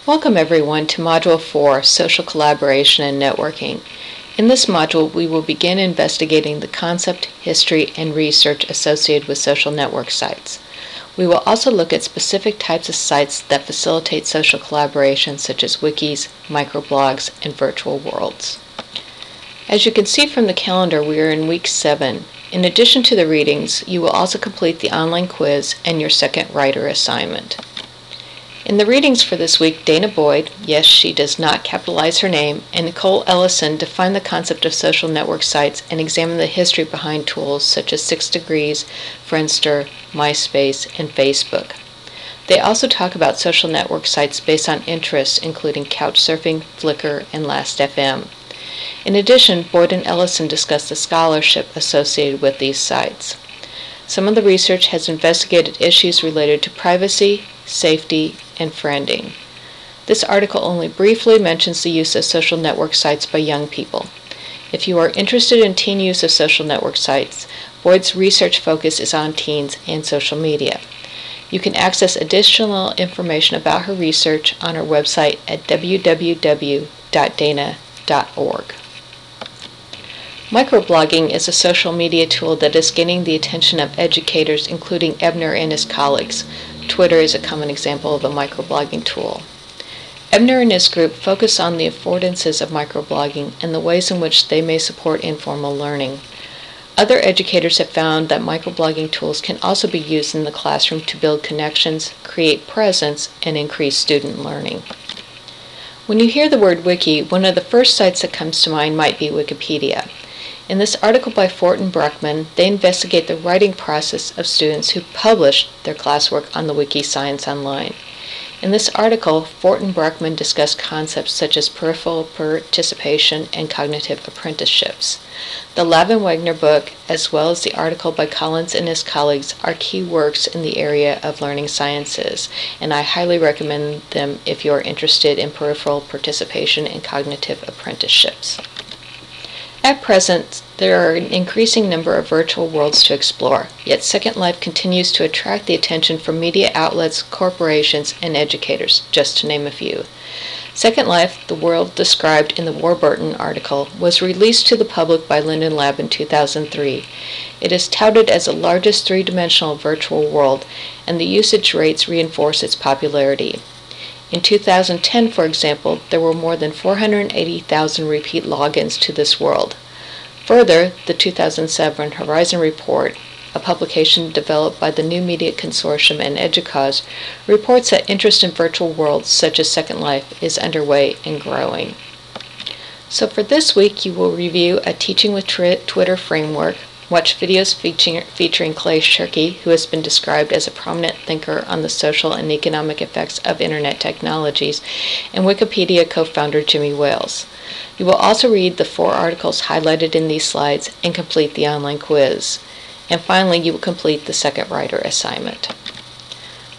Welcome everyone to Module 4, Social Collaboration and Networking. In this module, we will begin investigating the concept, history, and research associated with social network sites. We will also look at specific types of sites that facilitate social collaboration, such as wikis, microblogs, and virtual worlds. As you can see from the calendar, we are in week 7. In addition to the readings, you will also complete the online quiz and your second writer assignment. In the readings for this week, Dana Boyd, yes, she does not capitalize her name, and Nicole Ellison define the concept of social network sites and examine the history behind tools such as 6 Degrees, Friendster, MySpace, and Facebook. They also talk about social network sites based on interests, including Couchsurfing, Flickr, and Last.fm. In addition, Boyd and Ellison discuss the scholarship associated with these sites. Some of the research has investigated issues related to privacy, safety, and friending. This article only briefly mentions the use of social network sites by young people. If you are interested in teen use of social network sites, Boyd's research focus is on teens and social media. You can access additional information about her research on her website at www.dana.org. Microblogging is a social media tool that is gaining the attention of educators, including Ebner and his colleagues. Twitter is a common example of a microblogging tool. Ebner and his group focus on the affordances of microblogging and the ways in which they may support informal learning. Other educators have found that microblogging tools can also be used in the classroom to build connections, create presence, and increase student learning. When you hear the word wiki, one of the first sites that comes to mind might be Wikipedia. In this article by Fort and Bruckman, they investigate the writing process of students who published their classwork on the Wiki Science Online. In this article, Fort and Bruckman discuss concepts such as peripheral participation and cognitive apprenticeships. The Lavin Wagner book, as well as the article by Collins and his colleagues, are key works in the area of learning sciences, and I highly recommend them if you are interested in peripheral participation and cognitive apprenticeships. At present, there are an increasing number of virtual worlds to explore, yet Second Life continues to attract the attention from media outlets, corporations, and educators, just to name a few. Second Life, the world described in the Warburton article, was released to the public by Linden Lab in 2003. It is touted as the largest three-dimensional virtual world, and the usage rates reinforce its popularity. In 2010, for example, there were more than 480,000 repeat logins to this world. Further, the 2007 Horizon Report, a publication developed by the New Media Consortium and EDUCAUSE, reports that interest in virtual worlds such as Second Life is underway and growing. So for this week, you will review a Teaching with Twitter framework, watch videos featuring Clay Shirky, who has been described as a prominent thinker on the social and economic effects of Internet technologies, and Wikipedia co-founder Jimmy Wales. You will also read the 4 articles highlighted in these slides and complete the online quiz. And finally, you will complete the second writer assignment.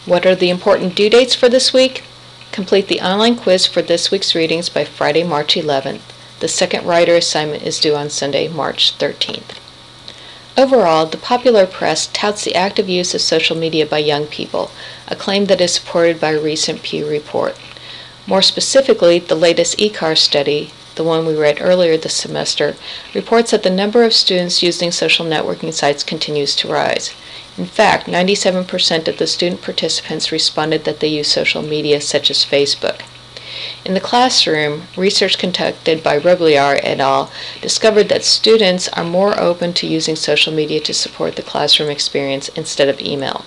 What are the important due dates for this week? Complete the online quiz for this week's readings by Friday, March 11th. The second writer assignment is due on Sunday, March 13th. Overall, the popular press touts the active use of social media by young people, a claim that is supported by a recent Pew report. More specifically, the latest ECAR study, the one we read earlier this semester, reports that the number of students using social networking sites continues to rise. In fact, 97% of the student participants responded that they use social media such as Facebook. In the classroom, research conducted by Robliar et al. Discovered that students are more open to using social media to support the classroom experience instead of email.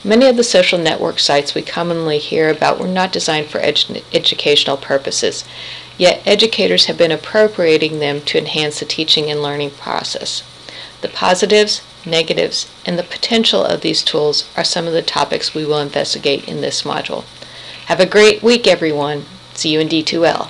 Many of the social network sites we commonly hear about were not designed for educational purposes, yet educators have been appropriating them to enhance the teaching and learning process. The positives, negatives, and the potential of these tools are some of the topics we will investigate in this module. Have a great week, everyone. See you in D2L.